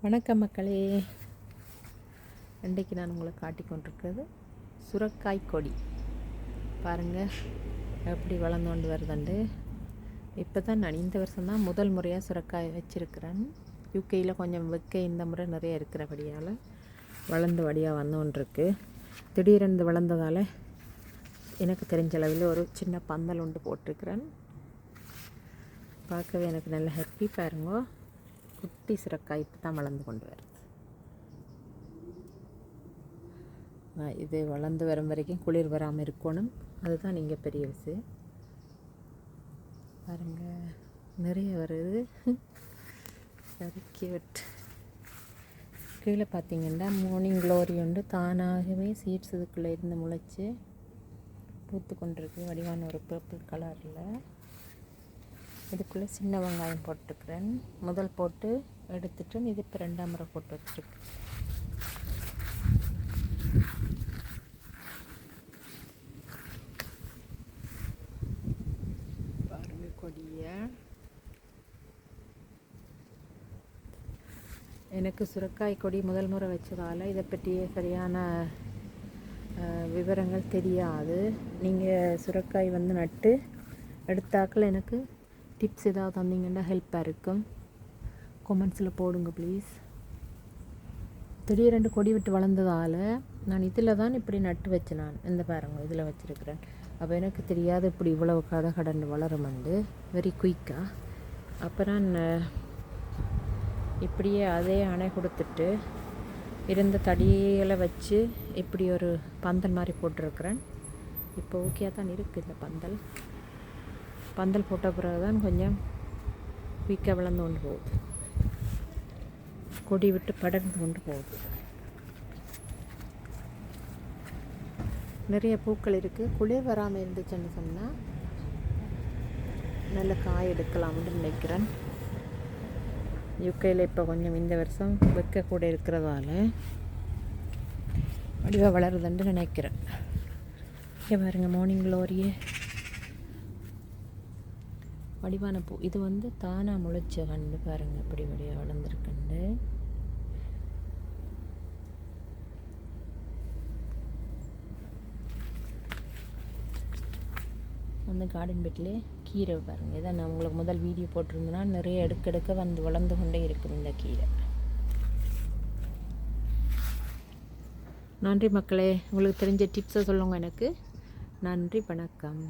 வணக்கம் மக்களே. இன்றைக்கு நான் உங்களை காட்டிக்கொண்டிருக்கிறது சுரக்காய் கொடி. பாருங்கள் எப்படி வளர்ந்து கொண்டு வருதுண்டு. இப்போ தான் நான் இந்த வருஷம்தான் முதல் முறையாக சுரக்காய் வச்சுருக்கிறேன். யூகேயில் கொஞ்சம் வெக்கை இந்த முறை நிறைய இருக்கிறபடியால் வளர்ந்து வடியாக வந்து கொண்டிருக்கு. திடீரென்று வளர்ந்ததால் எனக்கு தெரிஞ்ச அளவில் ஒரு சின்ன பந்தல் ஒன்று போட்டிருக்கிறேன். பார்க்கவே எனக்கு நல்ல ஹாப்பி. பாருங்க, குட்டி சுரக்காய் இப்போ தான் வளர்ந்து கொண்டு வருது. இது வளர்ந்து வரும் வரைக்கும் குளிர் வராமல் இருக்கணும், அதுதான் நீங்கள் பெரிய விஷயம். பாருங்கள், நிறைய வருது. சரி கியூட். கீழே பார்த்தீங்கன்னா மார்னிங் க்ளோரி உண்டு தானாகவே சீட்ஸ் இதுக்குள்ளே இருந்து முளைச்சி பூத்து கொண்டிருக்கு. வடிவான ஒரு பர்பிள் கலரில். இதுக்குள்ளே சின்ன வெங்காயம் போட்டுருக்குறேன். முதல் போட்டு எடுத்துட்டு இது இப்போ 2ஆம் முறை போட்டு வச்சுருக்கு. பாருங்க கொடியை. எனக்கு சுரக்காய் கொடி முதல் முறை வச்சதால் இதை பற்றிய சரியான விவரங்கள் தெரியாது. நீங்கள் சுரக்காய் நட்டு எடுத்தாக்கள் எனக்கு டிப்ஸ் ஏதாவது தந்தீங்கன்னா ஹெல்ப்பாக இருக்கும். கொமெண்ட்ஸில் போடுங்க ப்ளீஸ். திடீரென்று கொடி விட்டு வளர்ந்ததால் நான் இதில் தான் இப்படி நட்டு வச்சேன். நான் இந்த பாருங்க இதில் வச்சுருக்கிறேன். அப்போ எனக்கு தெரியாது இப்படி இவ்வளவு கடந்து வளருமெண்டு வெரி குயிக்காக. அப்போ நான் இப்படியே அதே அணை கொடுத்துட்டு இருந்த தடியில் வச்சு இப்படி ஒரு பந்தல் மாதிரி போட்டிருக்கிறேன். இப்போ ஓகே தான் இருக்குது இந்த பந்தல் போட்ட பிறகு தான் கொஞ்சம் குயிக்காக வளர்ந்து கொண்டு போகுது. கொடி விட்டு படர்ந்து கொண்டு போகுது. நிறைய பூக்கள் இருக்குது. குளிர் வராமல் இருந்துச்சுன்னு சொன்னால் நல்ல காய் எடுக்கலாம்னு நினைக்கிறேன். யூகேயில் இப்போ கொஞ்சம் இந்த வருஷம் வெக்க கூட இருக்கிறதால வடிவாக வளருதுன்னு நினைக்கிறேன். இங்கே பாருங்கள் மார்னிங் க்ளோரியே வடிவான பூ. இது தானாக முளைச்ச கண்டு பாருங்கள் இப்படி வடிவாக வளர்ந்துருக்கண்டு. அந்த கார்டன் பெட்டிலே கீரை பாருங்கள். இதை நான் உங்களுக்கு முதல் வீடியோ போட்டிருந்தேன்னா நிறைய எடுக்க வளர்ந்து கொண்டே இருக்கும் இந்த கீரை. நன்றி மக்களே. உங்களுக்கு தெரிஞ்ச டிப்ஸை சொல்லுங்கள் எனக்கு. நன்றி, வணக்கம்.